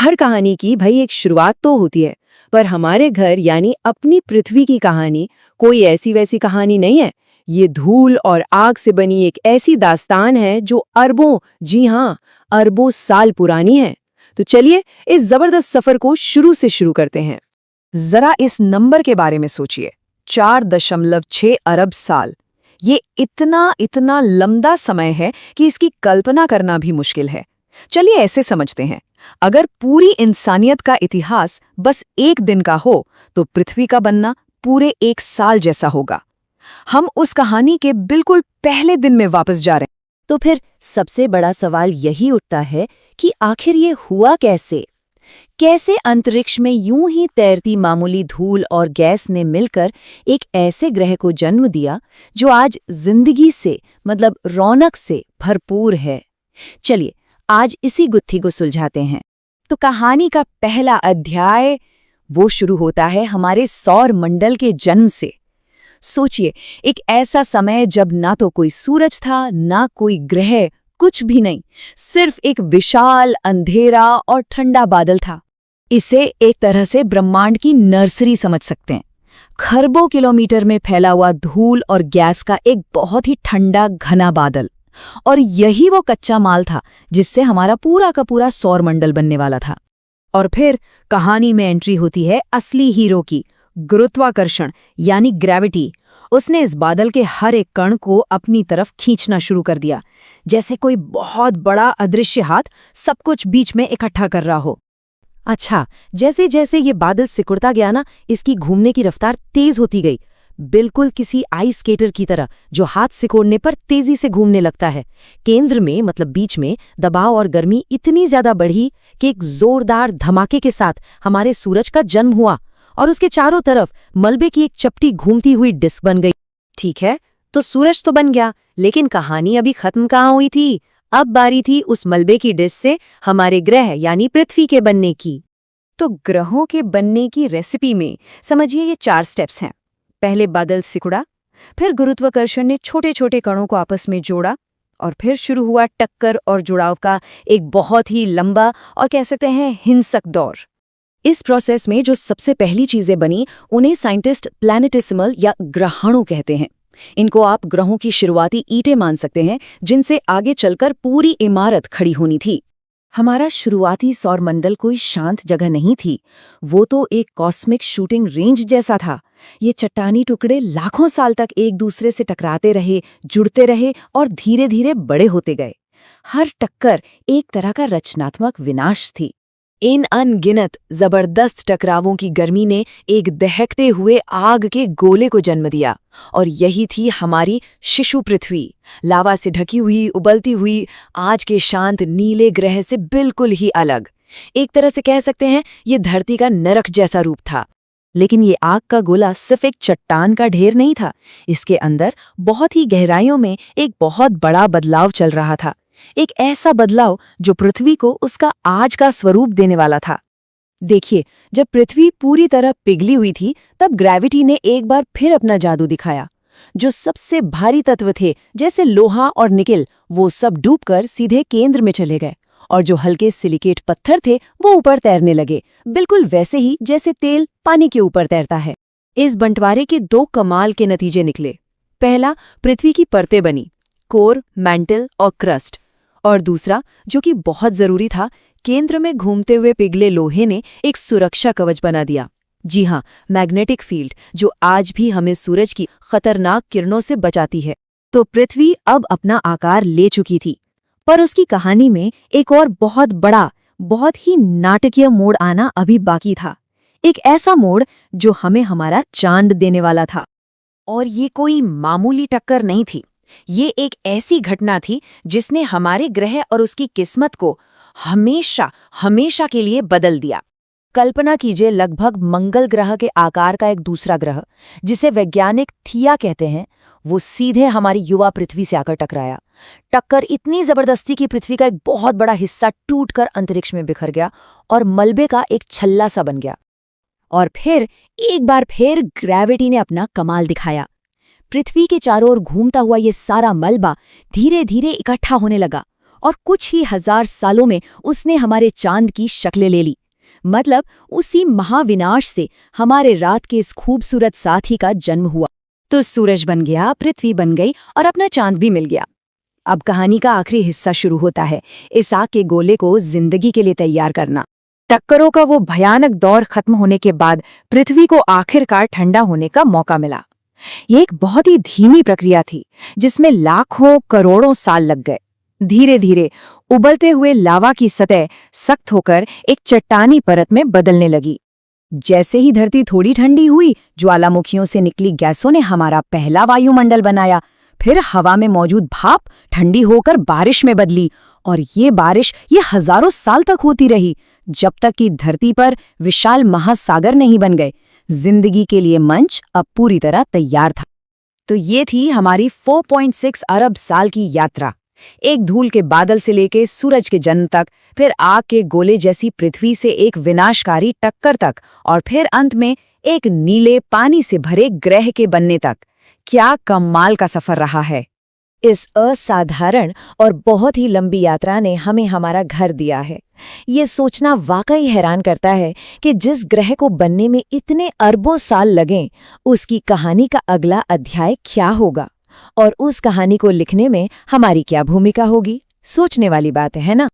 हर कहानी की भाई एक शुरुआत तो होती है, पर हमारे घर यानी अपनी पृथ्वी की कहानी कोई ऐसी वैसी कहानी नहीं है। ये धूल और आग से बनी एक ऐसी दास्तान है जो अरबों, जी हाँ, अरबों साल पुरानी है। तो चलिए इस जबरदस्त सफर को शुरू से शुरू करते हैं। जरा इस नंबर के बारे में सोचिए, 4.6 अरब साल। ये इतना इतना लंबा समय है कि इसकी कल्पना करना भी मुश्किल है। चलिए ऐसे समझते हैं, अगर पूरी इंसानियत का इतिहास बस एक दिन का हो तो पृथ्वी का बनना पूरे एक साल जैसा होगा। हम उस कहानी के बिल्कुल पहले दिन में वापस जा रहे हैं। तो फिर सबसे बड़ा सवाल यही उठता है कि आखिर ये हुआ कैसे? कैसे अंतरिक्ष में यूं ही तैरती मामूली धूल और गैस ने मिलकर एक ऐसे ग्रह को जन्म दिया जो आज जिंदगी से मतलब रौनक से भरपूर है। चलिए आज इसी गुत्थी को सुलझाते हैं। तो कहानी का पहला अध्याय वो शुरू होता है हमारे सौर मंडल के जन्म से। सोचिए, एक ऐसा समय जब ना तो कोई सूरज था, ना कोई ग्रह, कुछ भी नहीं, सिर्फ एक विशाल अंधेरा और ठंडा बादल था। इसे एक तरह से ब्रह्मांड की नर्सरी समझ सकते हैं। खरबों किलोमीटर में फैला हुआ धूल और गैस का एक बहुत ही ठंडा घना बादल, और यही वो कच्चा माल था जिससे हमारा पूरा का पूरा सौरमंडल बनने वाला था। और फिर कहानी में एंट्री होती है असली हीरो की, गुरुत्वाकर्षण यानी ग्रेविटी। उसने इस बादल के हर एक कण को अपनी तरफ खींचना शुरू कर दिया, जैसे कोई बहुत बड़ा अदृश्य हाथ सब कुछ बीच में इकट्ठा कर रहा हो। अच्छा, जैसे जैसे ये बादल सिकुड़ता गया ना, इसकी घूमने की रफ्तार तेज होती गई, बिल्कुल किसी आइस स्केटर की तरह जो हाथ सिकोड़ने पर तेजी से घूमने लगता है। केंद्र में मतलब बीच में दबाव और गर्मी इतनी ज्यादा बढ़ी कि एक जोरदार धमाके के साथ हमारे सूरज का जन्म हुआ और उसके चारों तरफ मलबे की एक चपटी घूमती हुई डिस्क बन गई। ठीक है, तो सूरज तो बन गया, लेकिन कहानी अभी खत्म कहाँ हुई थी। अब बारी थी उस मलबे की डिस्क से हमारे ग्रह यानी पृथ्वी के बनने की। तो ग्रहों के बनने की रेसिपी में समझिए ये 4 स्टेप्स हैं। पहले बादल सिकुड़ा, फिर गुरुत्वाकर्षण ने छोटे छोटे कणों को आपस में जोड़ा, और फिर शुरू हुआ टक्कर और जुड़ाव का एक बहुत ही लंबा और कह सकते हैं हिंसक दौर। इस प्रोसेस में जो सबसे पहली चीजें बनी उन्हें साइंटिस्ट प्लैनेटेसिमल या ग्रहाणु कहते हैं। इनको आप ग्रहों की शुरुआती ईंटें मान सकते हैं जिनसे आगे चलकर पूरी इमारत खड़ी होनी थी। हमारा शुरुआती सौरमंडल कोई शांत जगह नहीं थी, वो तो एक कॉस्मिक शूटिंग रेंज जैसा था। ये चट्टानी टुकड़े लाखों साल तक एक दूसरे से टकराते रहे, जुड़ते रहे और धीरे धीरे बड़े होते गए। हर टक्कर एक तरह का रचनात्मक विनाश थी। इन अनगिनत जबरदस्त टकरावों की गर्मी ने एक दहकते हुए आग के गोले को जन्म दिया, और यही थी हमारी शिशु पृथ्वी, लावा से ढकी हुई, उबलती हुई, आज के शांत नीले ग्रह से बिल्कुल ही अलग। एक तरह से कह सकते हैं ये धरती का नरक जैसा रूप था। लेकिन ये आग का गोला सिर्फ एक चट्टान का ढेर नहीं था, इसके अंदर बहुत ही गहराइयों में एक बहुत बड़ा बदलाव चल रहा था। एक ऐसा बदलाव जो पृथ्वी को उसका आज का स्वरूप देने वाला था। देखिए, जब पृथ्वी पूरी तरह पिघली हुई थी तब ग्रेविटी ने एक बार फिर अपना जादू दिखाया। जो सबसे भारी तत्व थे जैसे लोहा और निकेल, वो सब डूबकर सीधे केंद्र में चले गए, और जो हल्के सिलिकेट पत्थर थे वो ऊपर तैरने लगे, बिल्कुल वैसे ही जैसे तेल पानी के ऊपर तैरता है। इस बंटवारे के 2 कमाल के नतीजे निकले। पहला, पृथ्वी की परतें बनी, कोर, मैंटल और क्रस्ट। और दूसरा, जो कि बहुत जरूरी था, केंद्र में घूमते हुए पिघले लोहे ने एक सुरक्षा कवच बना दिया। जी हाँ, मैग्नेटिक फील्ड, जो आज भी हमें सूरज की खतरनाक किरणों से बचाती है। तो पृथ्वी अब अपना आकार ले चुकी थी, पर उसकी कहानी में एक और बहुत बड़ा, बहुत ही नाटकीय मोड़ आना अभी बाकी था। एक ऐसा मोड़ जो हमें हमारा चांद देने वाला था। और ये कोई मामूली टक्कर नहीं थी, ये एक ऐसी घटना थी जिसने हमारे ग्रह और उसकी किस्मत को हमेशा हमेशा के लिए बदल दिया। कल्पना कीजिए, लगभग मंगल ग्रह के आकार का एक दूसरा ग्रह, जिसे वैज्ञानिक थिया कहते हैं, वो सीधे हमारी युवा पृथ्वी से आकर टकराया। टक्कर इतनी जबरदस्ती कि पृथ्वी का एक बहुत बड़ा हिस्सा टूटकर अंतरिक्ष में बिखर गया और मलबे का एक छल्ला सा बन गया। और फिर एक बार फिर ग्रेविटी ने अपना कमाल दिखाया। पृथ्वी के चारों ओर घूमता हुआ ये सारा मलबा धीरे धीरे इकट्ठा होने लगा और कुछ ही हजार सालों में उसने हमारे चांद की शक्ल ले ली। मतलब उसी महाविनाश से हमारे रात के इस खूबसूरत साथी का जन्म हुआ। तो सूरज बन गया, पृथ्वी बन गई और अपना चांद भी मिल गया। अब कहानी का आखिरी हिस्सा शुरू होता है, इस आग के गोले को जिंदगी के लिए तैयार करना। टक्करों का वो भयानक दौर खत्म होने के बाद पृथ्वी को आखिरकार ठंडा होने का मौका मिला। ये एक बहुत ही धीमी प्रक्रिया थी, जिसमें लाखों करोड़ों साल लग गए। धीरे धीरे उबलते हुए लावा की सतह सख्त होकर एक चट्टानी परत में बदलने लगी। जैसे ही धरती थोड़ी ठंडी हुई, ज्वालामुखियों से निकली गैसों ने हमारा पहला वायुमंडल बनाया। फिर हवा में मौजूद भाप ठंडी होकर बारिश में बदली, और ये बारिश हजारों साल तक होती रही, जब तक कि धरती पर विशाल महासागर नहीं बन गए। जिंदगी के लिए मंच अब पूरी तरह तैयार था। तो ये थी हमारी 4.6 अरब साल की यात्रा, एक धूल के बादल से लेके सूरज के जन्म तक, फिर आग के गोले जैसी पृथ्वी से एक विनाशकारी टक्कर तक, और फिर अंत में एक नीले पानी से भरे ग्रह के बनने तक। क्या कमाल का सफर रहा है। इस असाधारण और बहुत ही लंबी यात्रा ने हमें हमारा घर दिया है। ये सोचना वाकई हैरान करता है कि जिस ग्रह को बनने में इतने अरबों साल लगें, उसकी कहानी का अगला अध्याय क्या होगा, और उस कहानी को लिखने में हमारी क्या भूमिका होगी। सोचने वाली बात है ना।